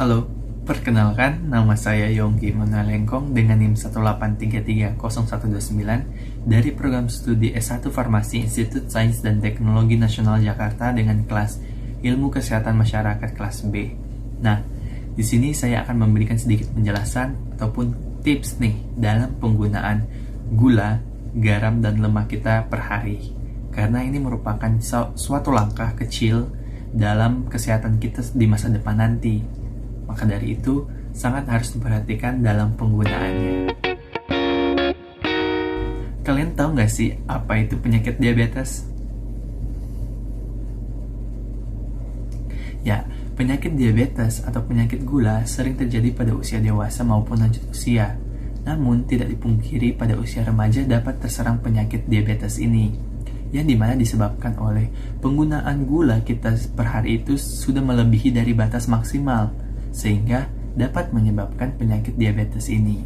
Halo, perkenalkan nama saya Yongki Manalengkong dengan NIM 183301129 dari program studi S1 Farmasi Institut Sains dan Teknologi Nasional Jakarta dengan kelas Ilmu Kesehatan Masyarakat kelas B. Nah, di sini saya akan memberikan sedikit penjelasan ataupun tips nih dalam penggunaan gula, garam, dan lemak kita per hari. Karena ini merupakan suatu langkah kecil dalam kesehatan kita di masa depan nanti. Maka dari itu, sangat harus diperhatikan dalam penggunaannya. Kalian tahu nggak sih apa itu penyakit diabetes? Ya, penyakit diabetes atau penyakit gula sering terjadi pada usia dewasa maupun lanjut usia. Namun, tidak dipungkiri pada usia remaja dapat terserang penyakit diabetes ini, yang dimana disebabkan oleh penggunaan gula kita per hari itu sudah melebihi dari batas maksimal, sehingga dapat menyebabkan penyakit diabetes ini.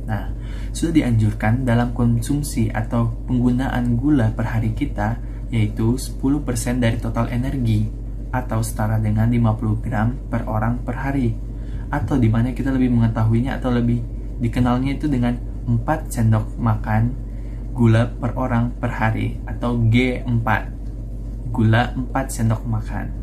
Nah, sudah dianjurkan dalam konsumsi atau penggunaan gula per hari kita, yaitu 10% dari total energi, atau setara dengan 50 gram per orang per hari. Atau dimana kita lebih mengetahuinya atau lebih dikenalnya itu dengan 4 sendok makan gula per orang per hari, atau G4. Gula 4 sendok makan.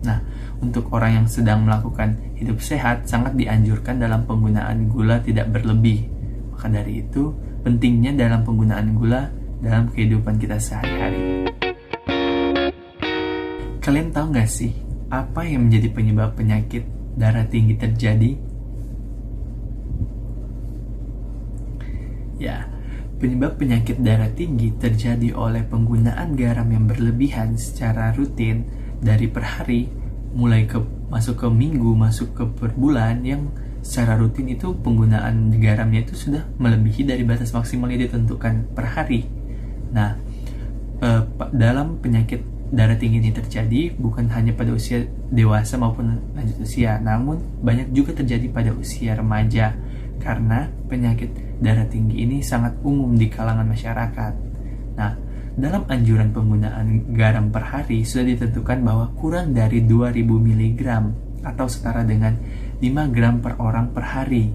Nah, untuk orang yang sedang melakukan hidup sehat, sangat dianjurkan dalam penggunaan gula tidak berlebih. Maka dari itu, pentingnya dalam penggunaan gula dalam kehidupan kita sehari-hari. Kalian tahu nggak sih, apa yang menjadi penyebab penyakit darah tinggi terjadi? Ya, penyebab penyakit darah tinggi terjadi oleh penggunaan garam yang berlebihan secara rutin dari per hari, mulai masuk ke minggu, masuk ke per bulan, yang secara rutin itu penggunaan garamnya itu sudah melebihi dari batas maksimal yang ditentukan per hari. Nah, dalam penyakit darah tinggi ini terjadi bukan hanya pada usia dewasa maupun lanjut usia, namun banyak juga terjadi pada usia remaja, karena penyakit darah tinggi ini sangat umum di kalangan masyarakat. Nah, dalam anjuran penggunaan garam per hari sudah ditentukan bahwa kurang dari 2000 mg atau setara dengan 5 gram per orang per hari.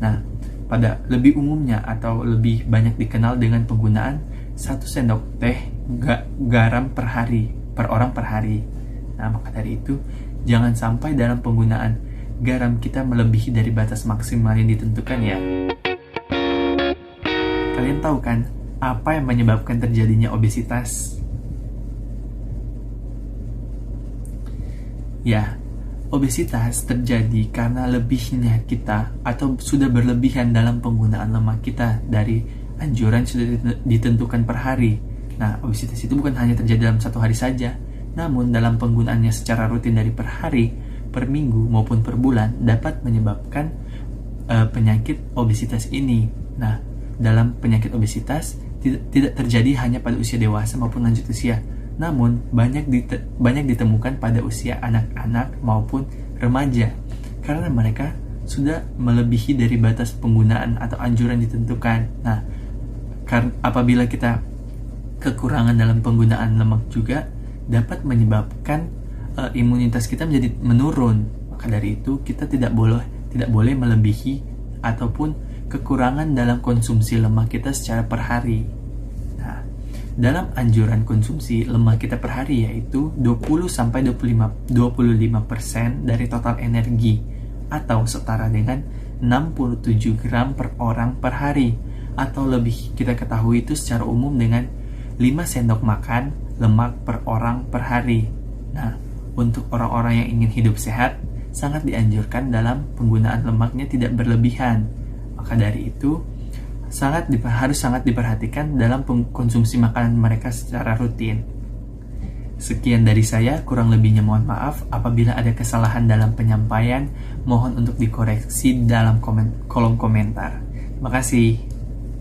Nah, pada lebih umumnya atau lebih banyak dikenal dengan penggunaan 1 sendok teh garam per hari, per orang per hari. Nah, maka dari itu, jangan sampai dalam penggunaan garam kita melebihi dari batas maksimal yang ditentukan ya. Kalian tahu kan apa yang menyebabkan terjadinya obesitas? Ya, obesitas terjadi karena lebihnya kita atau sudah berlebihan dalam penggunaan lemak kita dari anjuran sudah ditentukan per hari. Nah, obesitas itu bukan hanya terjadi dalam satu hari saja, namun dalam penggunaannya secara rutin dari per hari, per minggu, maupun per bulan dapat menyebabkan penyakit obesitas ini. Nah, dalam penyakit obesitas tidak terjadi hanya pada usia dewasa maupun lanjut usia, namun banyak ditemukan pada usia anak-anak maupun remaja, karena mereka sudah melebihi dari batas penggunaan atau anjuran ditentukan. Nah, apabila kita kekurangan dalam penggunaan lemak juga dapat menyebabkan imunitas kita menjadi menurun. Maka dari itu kita tidak boleh melebihi ataupun kekurangan dalam konsumsi lemak kita secara per hari. Nah, dalam anjuran konsumsi lemak kita per hari yaitu 20-25% dari total energi, atau setara dengan 67 gram per orang per hari, atau lebih kita ketahui itu secara umum dengan 5 sendok makan lemak per orang per hari. Nah, untuk orang-orang yang ingin hidup sehat, sangat dianjurkan dalam penggunaan lemaknya tidak berlebihan. Maka dari itu, harus sangat diperhatikan dalam konsumsi makanan mereka secara rutin. Sekian dari saya, kurang lebihnya mohon maaf. Apabila ada kesalahan dalam penyampaian, mohon untuk dikoreksi dalam kolom komentar. Terima kasih.